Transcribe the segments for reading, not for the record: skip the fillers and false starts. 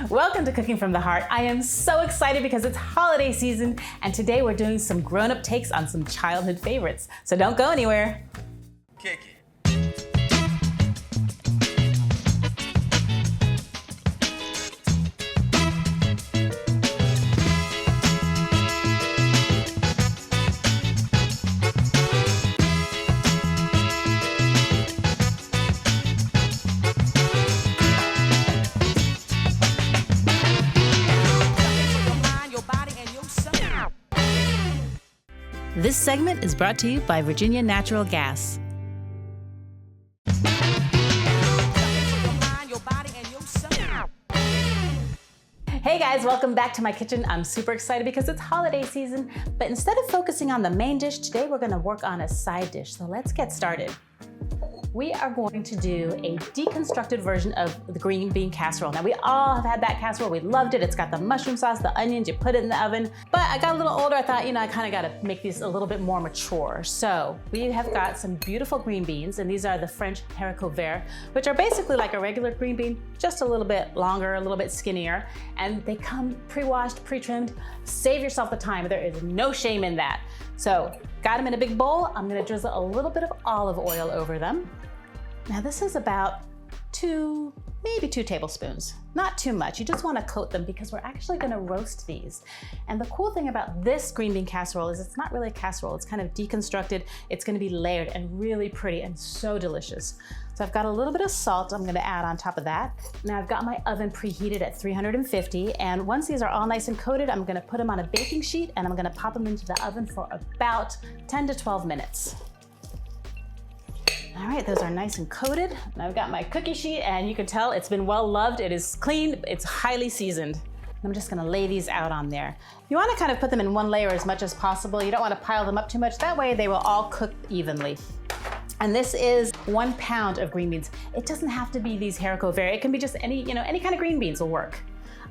Welcome to Cooking from the Heart. I am so excited because it's holiday season, and today we're doing some grown-up takes on some childhood favorites. So don't go anywhere. Kick it. This segment is brought to you by Virginia Natural Gas. Hey guys, welcome back to my kitchen. I'm super excited because it's holiday season, but instead of focusing on the main dish, today we're gonna work on a side dish. So let's get started. We are going to do a deconstructed version of the green bean casserole. Now we all have had that casserole, we loved it. It's got the mushroom sauce, the onions, you put it in the oven. But I got a little older, I thought, I kinda gotta make these a little bit more mature. So we have got some beautiful green beans, and these are the French haricots verts, which are basically like a regular green bean, just a little bit longer, a little bit skinnier. And they come pre-washed, pre-trimmed. Save yourself the time, there is no shame in that. So got them in a big bowl. I'm gonna drizzle a little bit of olive oil over them. Now this is about maybe two tablespoons, not too much. You just want to coat them because we're actually going to roast these. And the cool thing about this green bean casserole is it's not really a casserole. It's kind of deconstructed. It's going to be layered and really pretty and so delicious. So I've got a little bit of salt I'm going to add on top of that. Now I've got my oven preheated at 350, and once these are all nice and coated, I'm going to put them on a baking sheet and I'm going to pop them into the oven for about 10 to 12 minutes. All right, those are nice and coated. And I've got my cookie sheet, and you can tell it's been well loved. It is clean, it's highly seasoned. I'm just gonna lay these out on there. You wanna kind of put them in one layer as much as possible. You don't wanna pile them up too much. That way they will all cook evenly. And this is 1 pound of green beans. It doesn't have to be these haricots verts. It can be just any kind of green beans will work.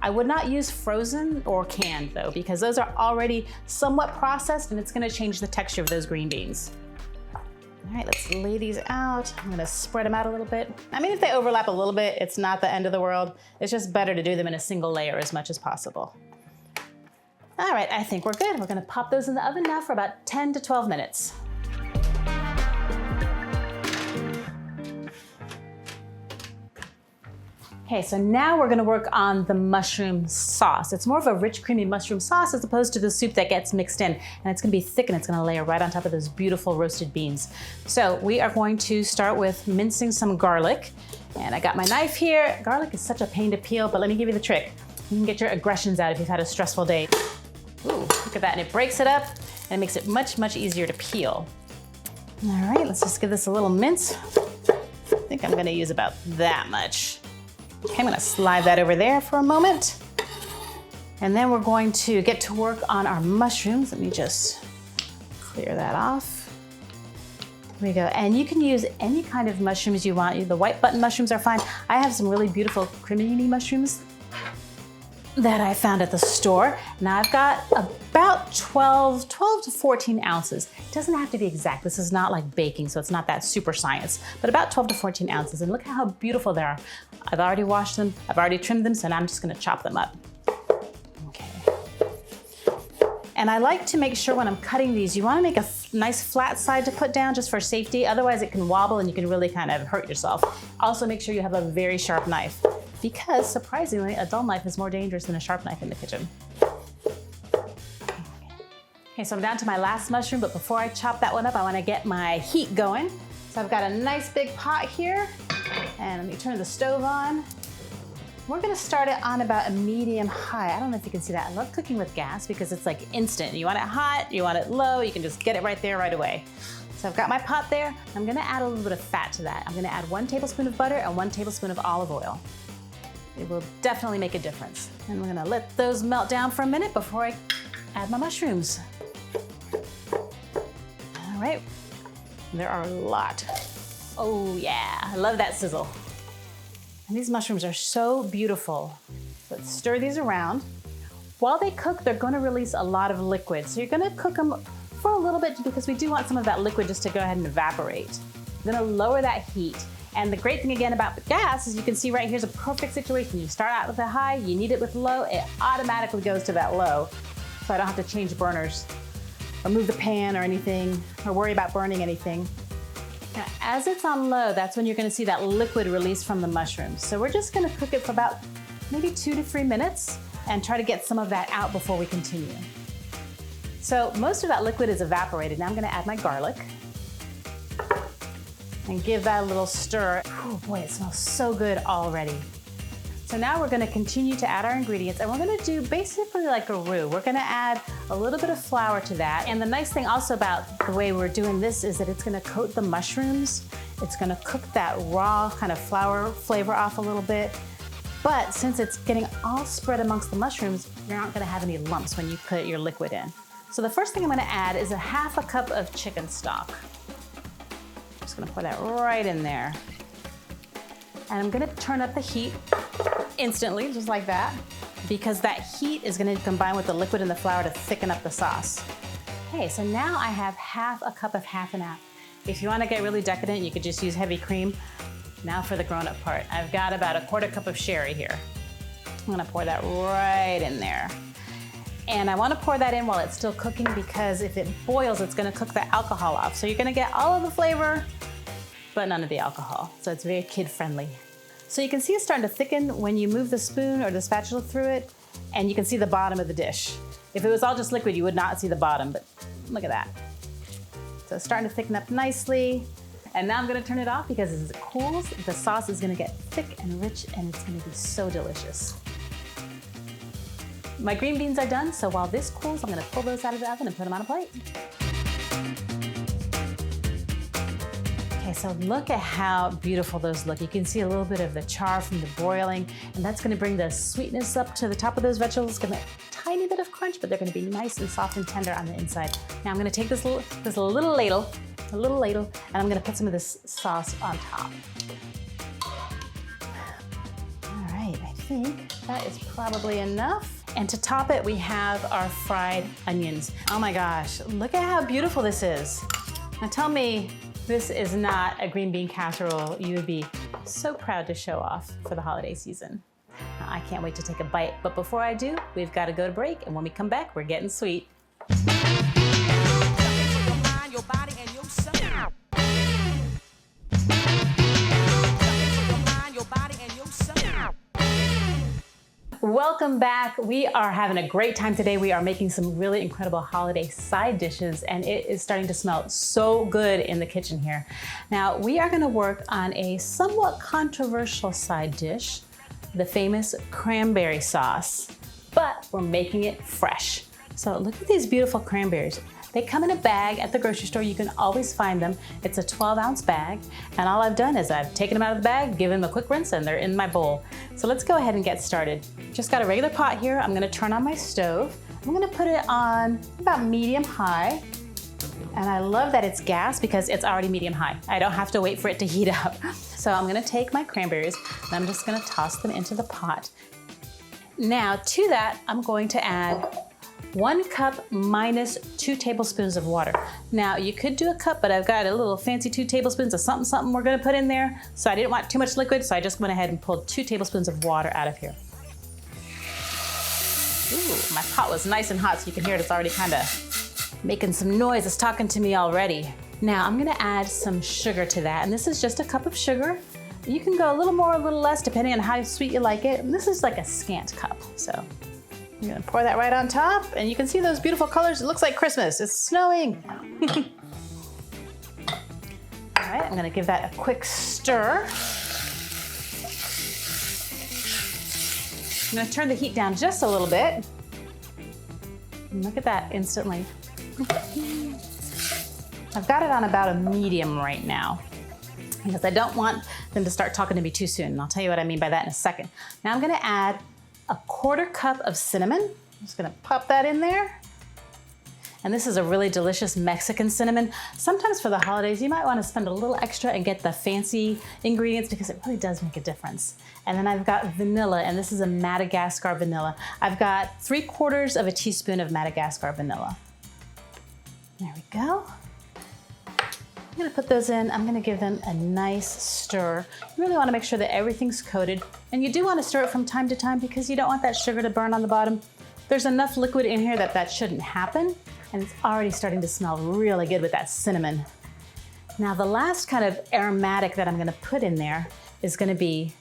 I would not use frozen or canned though, because those are already somewhat processed and it's gonna change the texture of those green beans. All right, let's lay these out. I'm gonna spread them out a little bit. I mean, if they overlap a little bit, it's not the end of the world. It's just better to do them in a single layer as much as possible. All right, I think we're good. We're gonna pop those in the oven now for about 10 to 12 minutes. Okay, so now we're gonna work on the mushroom sauce. It's more of a rich, creamy mushroom sauce as opposed to the soup that gets mixed in. And it's gonna be thick and it's gonna layer right on top of those beautiful roasted beans. So we are going to start with mincing some garlic. And I got my knife here. Garlic is such a pain to peel, but let me give you the trick. You can get your aggressions out if you've had a stressful day. Ooh, look at that, and it breaks it up and it makes it much, much easier to peel. All right, let's just give this a little mince. I think I'm gonna use about that much. Okay, I'm gonna slide that over there for a moment. And then we're going to get to work on our mushrooms. Let me just clear that off. Here we go. And you can use any kind of mushrooms you want. The white button mushrooms are fine. I have some really beautiful cremini mushrooms that I found at the store. Now I've got about 12 to 14 ounces. It doesn't have to be exact. This is not like baking, so it's not that super science, but about 12 to 14 ounces. And look how beautiful they are. I've already washed them, I've already trimmed them, so now I'm just gonna chop them up. Okay. And I like to make sure when I'm cutting these, you wanna make a nice flat side to put down just for safety. Otherwise it can wobble and you can really kind of hurt yourself. Also make sure you have a very sharp knife, because surprisingly, a dull knife is more dangerous than a sharp knife in the kitchen. Okay, so I'm down to my last mushroom, but before I chop that one up, I wanna get my heat going. So I've got a nice big pot here, and let me turn the stove on. We're gonna start it on about a medium high. I don't know if you can see that. I love cooking with gas because it's like instant. You want it hot, you want it low, you can just get it right there right away. So I've got my pot there. I'm gonna add a little bit of fat to that. I'm gonna add 1 tablespoon of butter and 1 tablespoon of olive oil. It will definitely make a difference. And we're gonna let those melt down for a minute before I add my mushrooms. All right, there are a lot. Oh yeah, I love that sizzle. And these mushrooms are so beautiful. Let's stir these around. While they cook, they're gonna release a lot of liquid. So you're gonna cook them for a little bit because we do want some of that liquid just to go ahead and evaporate. I'm gonna lower that heat. And the great thing again about the gas is you can see right here's a perfect situation. You start out with a high, you need it with low, it automatically goes to that low. So I don't have to change burners or move the pan or anything or worry about burning anything. Now, as it's on low, that's when you're gonna see that liquid release from the mushrooms. So we're just gonna cook it for about maybe 2 to 3 minutes and try to get some of that out before we continue. So most of that liquid is evaporated. Now I'm gonna add my garlic and give that a little stir. Oh boy, it smells so good already. So now we're gonna continue to add our ingredients, and we're gonna do basically like a roux. We're gonna add a little bit of flour to that. And the nice thing also about the way we're doing this is that it's gonna coat the mushrooms. It's gonna cook that raw kind of flour flavor off a little bit. But since it's getting all spread amongst the mushrooms, you're not gonna have any lumps when you put your liquid in. So the first thing I'm gonna add is a half a cup of chicken stock. Just gonna pour that right in there. And I'm gonna turn up the heat instantly, just like that, because that heat is gonna combine with the liquid and the flour to thicken up the sauce. Okay, so now I have half a cup of half and half. If you wanna get really decadent, you could just use heavy cream. Now for the grown-up part. I've got about a 1/4 cup of sherry here. I'm gonna pour that right in there. And I wanna pour that in while it's still cooking because if it boils, it's gonna cook the alcohol off. So you're gonna get all of the flavor, but none of the alcohol. So it's very kid-friendly. So you can see it's starting to thicken when you move the spoon or the spatula through it, and you can see the bottom of the dish. If it was all just liquid, you would not see the bottom, but look at that. So it's starting to thicken up nicely. And now I'm gonna turn it off because as it cools, the sauce is gonna get thick and rich and it's gonna be so delicious. My green beans are done, so while this cools, I'm gonna pull those out of the oven and put them on a plate. Okay, so look at how beautiful those look. You can see a little bit of the char from the broiling, and that's gonna bring the sweetness up to the top of those vegetables. It's gonna be a tiny bit of crunch, but they're gonna be nice and soft and tender on the inside. Now I'm gonna take this little ladle, and I'm gonna put some of this sauce on top. All right, I think that is probably enough. And to top it, we have our fried onions. Oh my gosh, look at how beautiful this is. Now tell me this is not a green bean casserole you would be so proud to show off for the holiday season. Now, I can't wait to take a bite, but before I do, we've got to go to break, and when we come back, we're getting sweet. Welcome back. We are having a great time today. We are making some really incredible holiday side dishes, and it is starting to smell so good in the kitchen here. Now, we are going to work on a somewhat controversial side dish, the famous cranberry sauce, but we're making it fresh. So look at these beautiful cranberries. They come in a bag at the grocery store. You can always find them. It's a 12-ounce bag, and all I've done is I've taken them out of the bag, given them a quick rinse, and they're in my bowl. So let's go ahead and get started. Just got a regular pot here. I'm gonna turn on my stove. I'm gonna put it on about medium-high, and I love that it's gas because it's already medium-high. I don't have to wait for it to heat up. So I'm gonna take my cranberries, and I'm just gonna toss them into the pot. Now to that, I'm going to add 1 cup minus 2 tablespoons of water. Now you could do a cup, but I've got a little fancy 2 tablespoons of something we're gonna put in there. So I didn't want too much liquid, so I just went ahead and pulled 2 tablespoons of water out of here. Ooh, my pot was nice and hot, so you can hear it. It's already kind of making some noise. It's talking to me already. Now I'm gonna add some sugar to that, and this is just a cup of sugar. You can go a little more, a little less, depending on how sweet you like it. And this is like a scant cup, so. I'm gonna pour that right on top, and you can see those beautiful colors. It looks like Christmas. It's snowing. All right, I'm gonna give that a quick stir. I'm gonna turn the heat down just a little bit. And look at that instantly. I've got it on about a medium right now because I don't want them to start talking to me too soon. And I'll tell you what I mean by that in a second. Now I'm gonna add a 1/4 cup of cinnamon. I'm just gonna pop that in there. And this is a really delicious Mexican cinnamon. Sometimes for the holidays, you might wanna spend a little extra and get the fancy ingredients because it really does make a difference. And then I've got vanilla, and this is a Madagascar vanilla. I've got 3/4 of a teaspoon of Madagascar vanilla. There we go. gonna put those in. I'm gonna give them a nice stir. You really wanna make sure that everything's coated. And you do wanna stir it from time to time because you don't want that sugar to burn on the bottom. There's enough liquid in here that shouldn't happen. And it's already starting to smell really good with that cinnamon. Now the last kind of aromatic that I'm gonna put in there is gonna be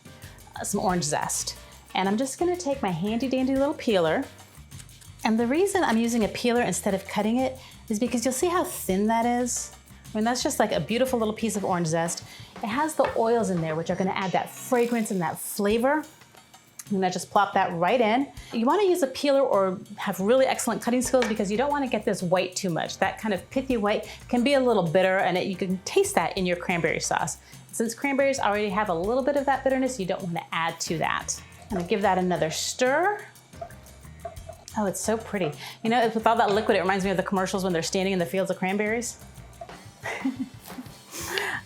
some orange zest. And I'm just gonna take my handy dandy little peeler. And the reason I'm using a peeler instead of cutting it is because you'll see how thin that is. I mean, that's just like a beautiful little piece of orange zest. It has the oils in there, which are gonna add that fragrance and that flavor. I'm gonna just plop that right in. You wanna use a peeler or have really excellent cutting skills because you don't wanna get this white too much. That kind of pithy white can be a little bitter and you can taste that in your cranberry sauce. Since cranberries already have a little bit of that bitterness, you don't wanna add to that. I'm gonna give that another stir. Oh, it's so pretty. You know, with all that liquid, it reminds me of the commercials when they're standing in the fields of cranberries.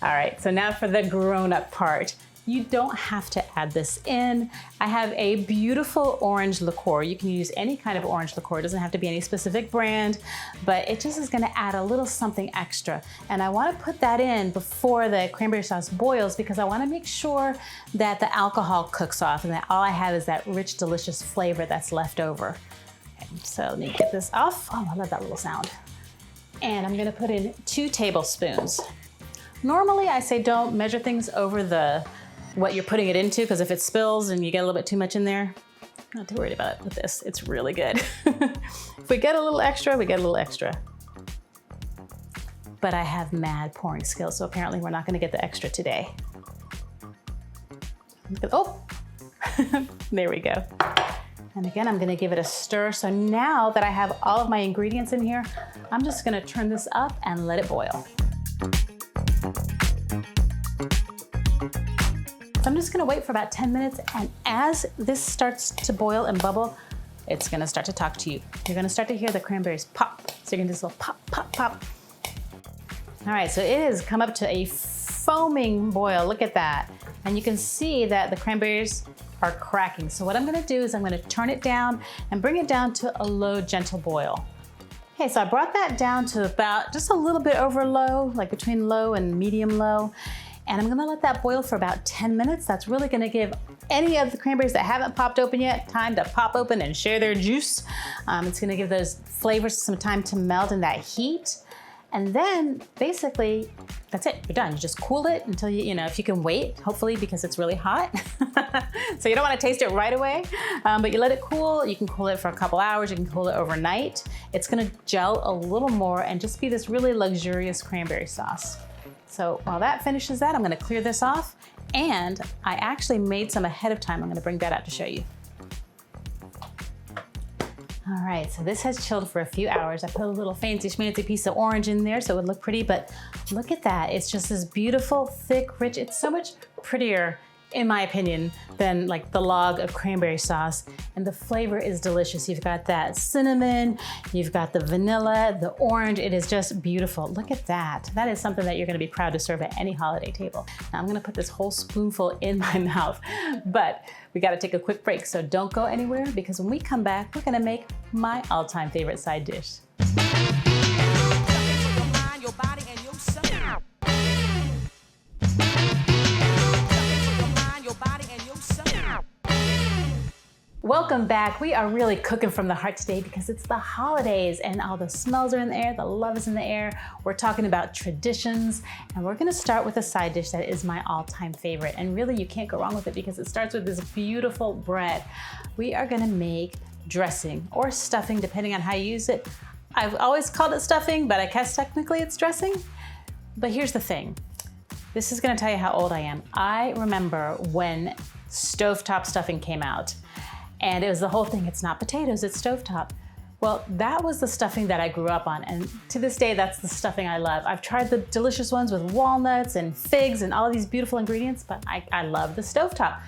All right, so now for the grown-up part. You don't have to add this in. I have a beautiful orange liqueur. You can use any kind of orange liqueur. It doesn't have to be any specific brand, but it just is gonna add a little something extra. And I wanna put that in before the cranberry sauce boils because I wanna make sure that the alcohol cooks off and that all I have is that rich, delicious flavor that's left over. Okay, so let me get this off. Oh, I love that little sound. And I'm gonna put in 2 tablespoons. Normally I say don't measure things over what you're putting it into, because if it spills and you get a little bit too much in there, not too worried about it with this. It's really good. If we get a little extra, we get a little extra. But I have mad pouring skills, so apparently we're not gonna get the extra today. Oh, there we go. And again, I'm gonna give it a stir. So now that I have all of my ingredients in here, I'm just gonna turn this up and let it boil. So I'm just gonna wait for about 10 minutes, and as this starts to boil and bubble, it's gonna start to talk to you. You're gonna start to hear the cranberries pop. So you're gonna do this little pop, pop, pop. All right, so it has come up to a foaming boil. Look at that. And you can see that the cranberries are cracking. So what I'm gonna do is I'm gonna turn it down and bring it down to a low, gentle boil. Okay, so I brought that down to about just a little bit over low, like between low and medium low. And I'm gonna let that boil for about 10 minutes. That's really gonna give any of the cranberries that haven't popped open yet time to pop open and share their juice. It's gonna give those flavors some time to melt in that heat. And then basically, that's it, you're done. You just cool it until you know, if you can wait, hopefully, because it's really hot. So you don't wanna taste it right away, but you let it cool. You can cool it for a couple hours. You can cool it overnight. It's gonna gel a little more and just be this really luxurious cranberry sauce. So while that finishes that, I'm gonna clear this off, and I actually made some ahead of time. I'm gonna bring that out to show you. All right, so this has chilled for a few hours. I put a little fancy schmancy piece of orange in there so it would look pretty, but look at that. It's just this beautiful, thick, rich, it's so much prettier, in my opinion, than like the log of cranberry sauce. And the flavor is delicious. You've got that cinnamon, you've got the vanilla, the orange. It is just beautiful. Look at that. That is something that you're gonna be proud to serve at any holiday table. Now I'm gonna put this whole spoonful in my mouth, but we gotta take a quick break. So don't go anywhere, because when we come back, we're gonna make my all-time favorite side dish. Welcome back. We are really cooking from the heart today because it's the holidays and all the smells are in the air, the love is in the air. We're talking about traditions, and we're gonna start with a side dish that is my all-time favorite. And really you can't go wrong with it because it starts with this beautiful bread. We are gonna make dressing or stuffing, depending on how you use it. I've always called it stuffing, but I guess technically it's dressing. But here's the thing. This is gonna tell you how old I am. I remember when stovetop stuffing came out. And it was the whole thing, it's not potatoes, it's stovetop. Well, that was the stuffing that I grew up on, and to this day, that's the stuffing I love. I've tried the delicious ones with walnuts and figs and all of these beautiful ingredients, but I love the stovetop.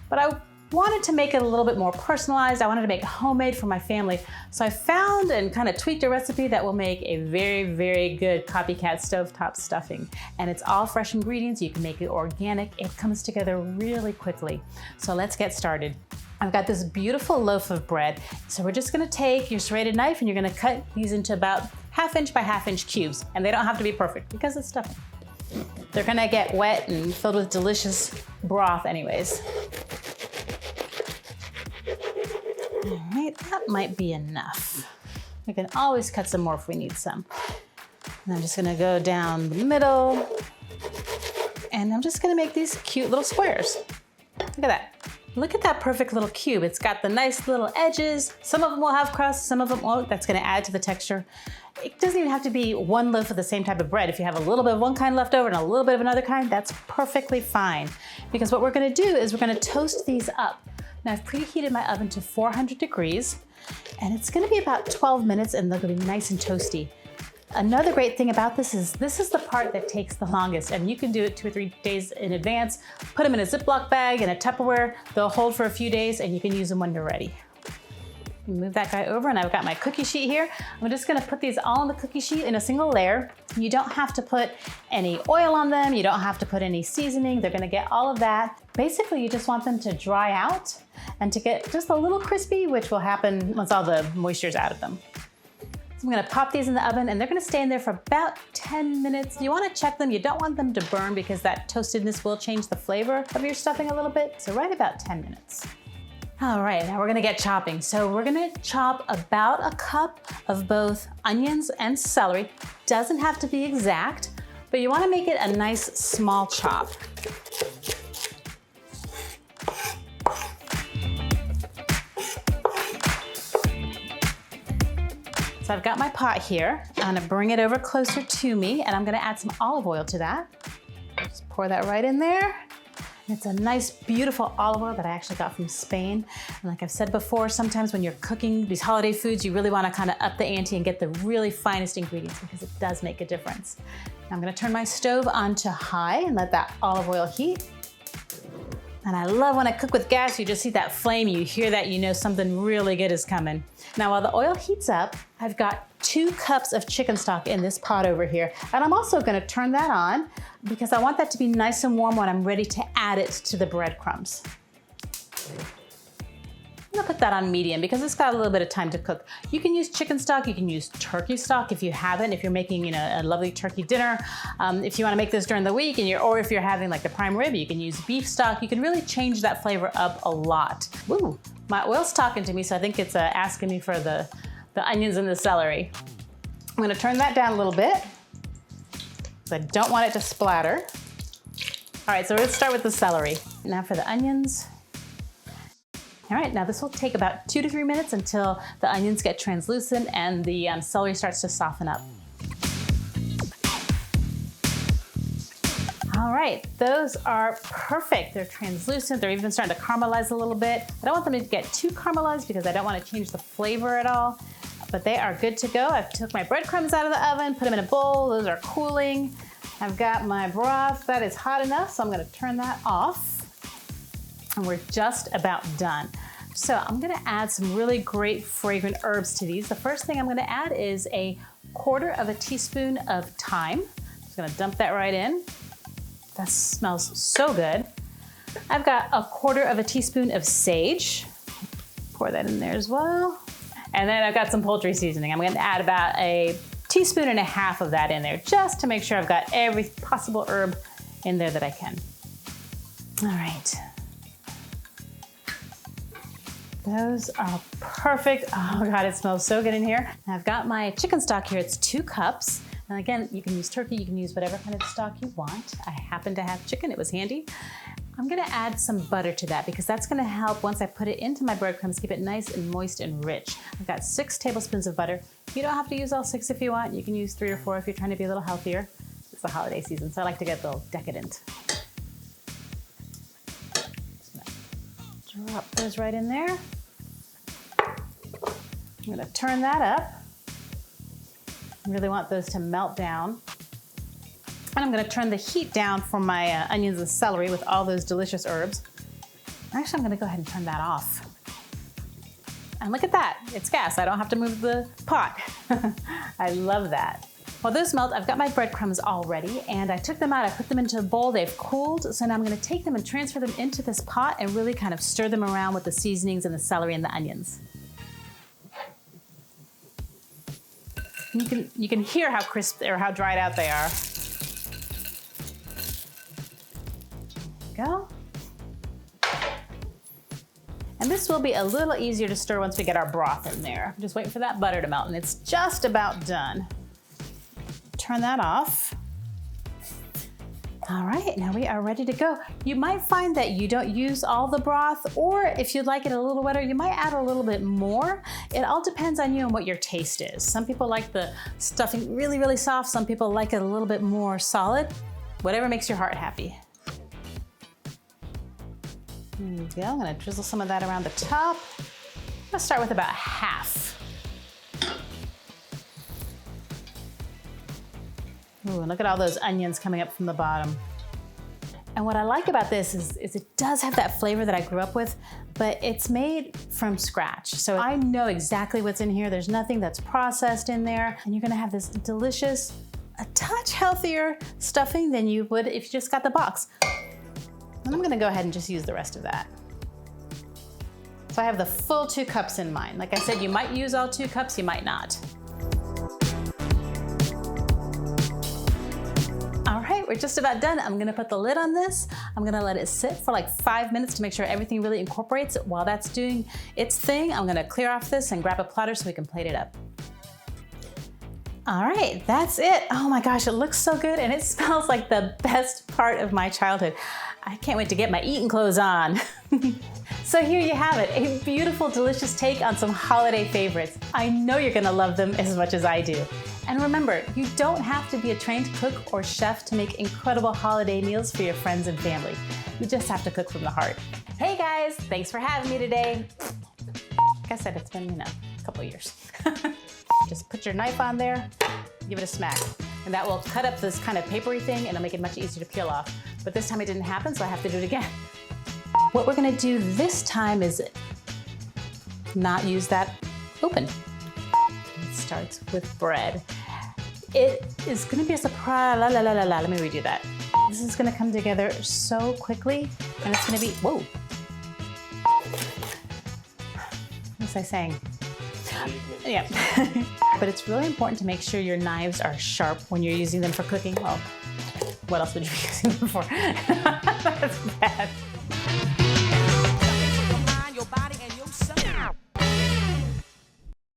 But I wanted to make it a little bit more personalized. I wanted to make it homemade for my family. So I found and kind of tweaked a recipe that will make a very, very good copycat stovetop stuffing. And it's all fresh ingredients. You can make it organic. It comes together really quickly. So let's get started. I've got this beautiful loaf of bread. So we're just gonna take your serrated knife and you're gonna cut these into about 1/2 inch by 1/2 inch cubes. And they don't have to be perfect because it's stuffing. They're gonna get wet and filled with delicious broth anyways. All right, that might be enough. We can always cut some more if we need some. And I'm just gonna go down the middle, and I'm just gonna make these cute little squares. Look at that. Look at that perfect little cube. It's got the nice little edges. Some of them will have crust, some of them won't. That's gonna add to the texture. It doesn't even have to be one loaf of the same type of bread. If you have a little bit of one kind left over and a little bit of another kind, that's perfectly fine. Because what we're gonna do is we're gonna toast these up. Now I've preheated my oven to 400 degrees, and it's gonna be about 12 minutes and they're gonna be nice and toasty. Another great thing about this is the part that takes the longest, and you can do it 2 or 3 days in advance. Put them in a Ziploc bag, in a Tupperware. They'll hold for a few days and you can use them when you're ready. Move that guy over, and I've got my cookie sheet here. I'm just gonna put these all on the cookie sheet in a single layer. You don't have to put any oil on them. You don't have to put any seasoning. They're gonna get all of that. Basically, you just want them to dry out and to get just a little crispy, which will happen once all the moisture's out of them. So I'm gonna pop these in the oven, and they're gonna stay in there for about 10 minutes. You wanna check them. You don't want them to burn because that toastedness will change the flavor of your stuffing a little bit. So right about 10 minutes. All right, now we're gonna get chopping. So we're gonna chop about a cup of both onions and celery. Doesn't have to be exact, but you wanna make it a nice small chop. So I've got my pot here. I'm gonna bring it over closer to me, and I'm gonna add some olive oil to that. Just pour that right in there. And it's a nice, beautiful olive oil that I actually got from Spain. And like I've said before, sometimes when you're cooking these holiday foods, you really wanna kind of up the ante and get the really finest ingredients because it does make a difference. Now I'm gonna turn my stove onto high and let that olive oil heat. And I love when I cook with gas, you just see that flame, you hear that, you know something really good is coming. Now while the oil heats up, I've got 2 cups of chicken stock in this pot over here. And I'm also gonna turn that on because I want that to be nice and warm when I'm ready to add it to the breadcrumbs. I'm gonna put that on medium because it's got a little bit of time to cook. You can use chicken stock, you can use turkey stock if you haven't, if you're making a lovely turkey dinner. If you wanna make this during the week, or if you're having like the prime rib, you can use beef stock. You can really change that flavor up a lot. Woo, my oil's talking to me, so I think it's asking me for the onions and the celery. I'm gonna turn that down a little bit because I don't want it to splatter. All right, so let's start with the celery. Now for the onions. All right, now this will take about 2 to 3 minutes until the onions get translucent and the celery starts to soften up. All right, those are perfect. They're translucent. They're even starting to caramelize a little bit. I don't want them to get too caramelized because I don't want to change the flavor at all, but they are good to go. I've took my breadcrumbs out of the oven, put them in a bowl. Those are cooling. I've got my broth that is hot enough, so I'm gonna turn that off. And we're just about done. So I'm gonna add some really great fragrant herbs to these. The first thing I'm gonna add is a 1/4 teaspoon of thyme. Just gonna dump that right in. That smells so good. I've got a 1/4 teaspoon of sage. Pour that in there as well. And then I've got some poultry seasoning. I'm gonna add about 1.5 teaspoons of that in there just to make sure I've got every possible herb in there that I can. All right. Those are perfect. Oh God, it smells so good in here. And I've got my chicken stock here. It's 2 cups. And again, you can use turkey, you can use whatever kind of stock you want. I happen to have chicken, it was handy. I'm gonna add some butter to that because that's gonna help once I put it into my breadcrumbs, keep it nice and moist and rich. I've got 6 tablespoons of butter. You don't have to use all 6 if you want. You can use 3 or 4 if you're trying to be a little healthier. It's the holiday season, so I like to get a little decadent. Drop those right in there. I'm gonna turn that up. I really want those to melt down. And I'm gonna turn the heat down for my onions and celery with all those delicious herbs. Actually, I'm gonna go ahead and turn that off. And look at that, it's gas. I don't have to move the pot. I love that. While those melt, I've got my breadcrumbs all ready and I took them out, I put them into a bowl, they've cooled. So now I'm gonna take them and transfer them into this pot and really kind of stir them around with the seasonings and the celery and the onions. You can hear how crisp or how dried out they are. we go. And this will be a little easier to stir once we get our broth in there. Just waiting for that butter to melt, and it's just about done. Turn that off. All right, now we are ready to go. You might find that you don't use all the broth, or if you'd like it a little wetter, you might add a little bit more. It all depends on you and what your taste is. Some people like the stuffing really, really soft. Some people like it a little bit more solid. Whatever makes your heart happy. There we go. I'm gonna drizzle some of that around the top. I'm gonna start with about half. Ooh, and look at all those onions coming up from the bottom. And what I like about this is it does have that flavor that I grew up with, but it's made from scratch. So I know exactly what's in here. There's nothing that's processed in there. And you're gonna have this delicious, a touch healthier stuffing than you would if you just got the box. And I'm gonna go ahead and just use the rest of that. So I have the full 2 cups in mine. Like I said, you might use all 2 cups, you might not. All right, we're just about done. I'm gonna put the lid on this. I'm gonna let it sit for like 5 minutes to make sure everything really incorporates. While that's doing its thing, I'm gonna clear off this and grab a platter so we can plate it up. All right, that's it. Oh my gosh, it looks so good and it smells like the best part of my childhood. I can't wait to get my eating clothes on. So here you have it, a beautiful, delicious take on some holiday favorites. I know you're gonna love them as much as I do. And remember, you don't have to be a trained cook or chef to make incredible holiday meals for your friends and family. You just have to cook from the heart. Hey guys, thanks for having me today. Like I said, it's been, a couple years. Just put your knife on there, give it a smack. And that will cut up this kind of papery thing and it'll make it much easier to peel off. But this time it didn't happen, so I have to do it again. What we're gonna do this time is not use that open. It starts with bread. It is gonna be a surprise, let me redo that. This is gonna come together so quickly and it's gonna be, whoa. What was I saying? Yeah. But it's really important to make sure your knives are sharp when you're using them for cooking. Well, what else would you be using them for? That's bad.